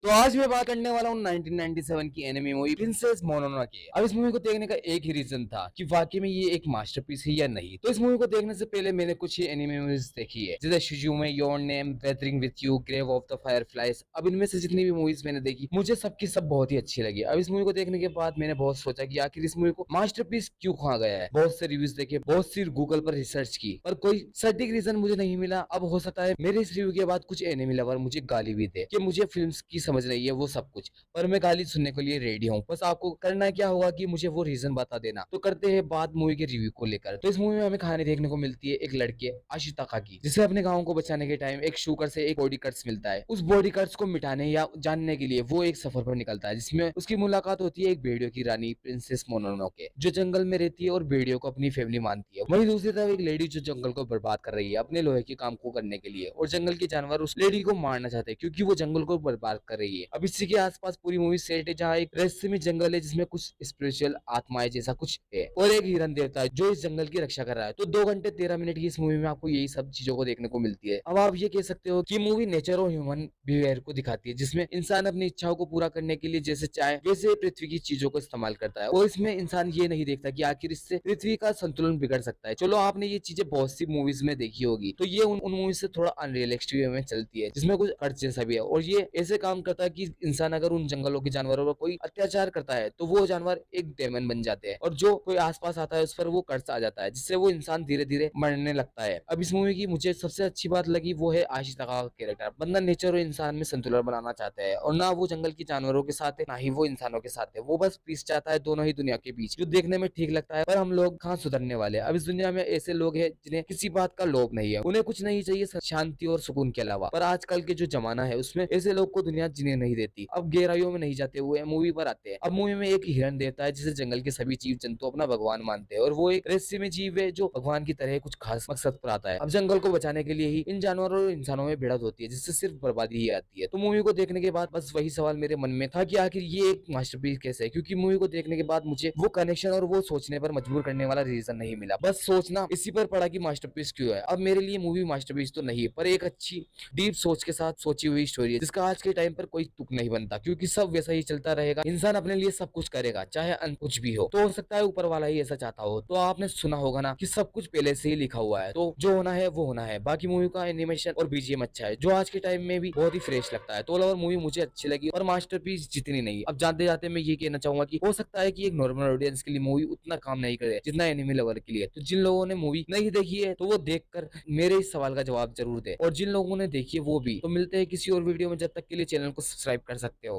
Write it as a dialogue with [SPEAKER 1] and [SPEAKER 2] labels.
[SPEAKER 1] तो आज मैं बात करने वाला हूँ 1997 की एनिमे मूवी प्रिंसेस मोनोनोके। अब इस मूवी को देखने का एक ही रीजन था कि वाकई में ये एक मास्टरपीस है या नहीं। तो इस मूवी को देखने से पहले मैंने कुछ ही एनिमे मूवीज देखी है, जैसे शिजुमे, your name, weathering with you, grave of the fireflies. अब इनमें से जितनी भी मूवीज मैंने देखी, मुझे सबकी सब बहुत ही अच्छी लगी। अब इस मूवी को देखने के बाद मैंने बहुत सोचा कि आखिर इस मूवी को मास्टरपीस क्यों कहा गया है। बहुत से रिव्यूज देखे, बहुत सी गूगल पर रिसर्च की, पर कोई सटीक रीजन मुझे नहीं मिला। अब हो सकता है मेरे इस रिव्यू के बाद कुछ एनिमे लवर मुझे गाली भी दे कि मुझे फिल्म्स की समझ नहीं है वो सब कुछ, पर मैं गाली सुनने के लिए रेडी हूँ। बस आपको करना क्या होगा कि मुझे वो रीजन बता देना। तो करते हैं बात मूवी के रिव्यू को लेकर। तो इस मूवी में हमें कहानी देखने को मिलती है एक लड़के आशिताका की, जिसे अपने गांव को बचाने के टाइम एक शुगर से एक बॉडी कट्स मिलता है। उस बॉडी कट्स को मिटाने या जानने के लिए वो एक सफर पर निकलता है, जिसमें उसकी मुलाकात होती है एक भेड़ियों की रानी प्रिंसेस मोनोनोके, जो जंगल में रहती है और भेड़ियों को अपनी फैमिली मानती है। वहीं दूसरी तरफ एक लेडी जो जंगल को बर्बाद कर रही है अपने लोहे के काम को करने के लिए, और जंगल के जानवर उस लेडी को मारना चाहते हैं क्योंकि वो जंगल को बर्बाद कर रही है। अब इसी के आसपास पूरी मूवी सेट है, जहाँ एक रहस्यमय जंगल है जिसमें कुछ स्पिरिचुअल आत्माएं जैसा कुछ है, और एक हिरन देवता है जो इस जंगल की रक्षा कर रहा है। तो 2 घंटे 13 मिनट की इस मूवी में आपको यही सब चीजों को देखने को मिलती है। अब आप ये कह सकते हो कि मूवी नेचर और ह्यूमन बिहेवियर को दिखाती है, जिसमें इंसान अपनी इच्छाओं को पूरा करने के लिए जैसे चाहे वैसे पृथ्वी की चीजों को इस्तेमाल करता है, और इसमें इंसान ये नहीं देखता कि आखिर इससे पृथ्वी का संतुलन बिगड़ सकता है। चलो, आपने ये चीजें बहुत सी मूवीज में देखी होगी, तो ये उन मूवीज से थोड़ा अनरियलिस्टिक वे में चलती है, जिसमें कुछ अर्थ जैसा भी है। और ये ऐसे काम करता है कि इंसान अगर उन जंगलों के जानवरों पर कोई अत्याचार करता है तो वो जानवर एक डेमन बन जाते हैं, और जो कोई आसपास आता है उस पर वो कर्ज आ जाता है, जिससे वो इंसान धीरे धीरे मरने लगता है। अब इस मूवी की मुझे सबसे अच्छी बात लगी वो है आशिताका का कैरेक्टर। बंदा नेचर और इंसान में संतुलन बनाना चाहता है, और ना वो जंगल के जानवरों के साथ है ना ही वो इंसानों के साथ है। वो बस पीस चाहता है दोनों ही दुनिया के बीच, जो देखने में ठीक लगता है, पर हम लोग कहाँ सुधरने वाले हैं। अब इस दुनिया में ऐसे लोग हैं जिन्हें किसी बात का लोभ नहीं है, उन्हें कुछ नहीं चाहिए शांति और सुकून के अलावा। पर आजकल के जो जमाना है उसमें ऐसे लोग को दुनिया जीने नहीं देती। अब गहराइयों में नहीं जाते हुए मूवी पर आते हैं। अब मूवी में एक हिरन देवता है जिसे जंगल के सभी जीव जंतु अपना भगवान मानते हैं, और वो एक रहस्यमय जीव है जो भगवान की तरह कुछ खास मकसद पर आता है। अब जंगल को बचाने के लिए ही इन जानवरों और इंसानों में भिड़ंत होती है, जिससे सिर्फ बर्बादी ही आती है। तो मूवी को देखने के बाद बस वही सवाल मेरे मन में था कि आखिर ये एक मास्टरपीस कैसे है, क्योंकि मूवी को देखने के बाद मुझे वो कनेक्शन और वो सोचने पर मजबूर करने वाला रीजन नहीं मिला। बस सोचना इसी पर पड़ा कि मास्टरपीस क्यों है। अब मेरे लिए मूवी मास्टरपीस तो नहीं है, पर एक अच्छी डीप सोच के साथ सोची हुई स्टोरी है, जिसका आज के टाइम पर कोई तुक नहीं बनता, क्योंकि सब वैसा ही चलता रहेगा। इंसान अपने लिए सब कुछ करेगा चाहे कुछ भी हो। तो हो सकता है ऊपर वाला ही ऐसा चाहता हो। तो आपने सुना होगा ना कि सब कुछ पहले से ही लिखा हुआ है, तो जो होना है वो होना है। बाकी मूवी का एनिमेशन और बीजीएम अच्छा है, जो आज के टाइम में भी बहुत ही फ्रेश लगता है। तो ओवरऑल मूवी मुझे अच्छी लगी, और मास्टरपीस जितनी नहीं। अब जाते जाते मैं ये कहना चाहूंगा कि हो सकता है कि एक नॉर्मल ऑडियंस के लिए मूवी उतना काम नहीं करे जितना एनिमे लवर के लिए। तो जिन लोगों ने मूवी नहीं देखी है तो वो देखकर मेरे इस सवाल का जवाब जरूर दे, और जिन लोगों ने देखी है वो भी। तो मिलते हैं किसी और वीडियो में, जब तक के लिए चैनल को सब्सक्राइब कर सकते हो।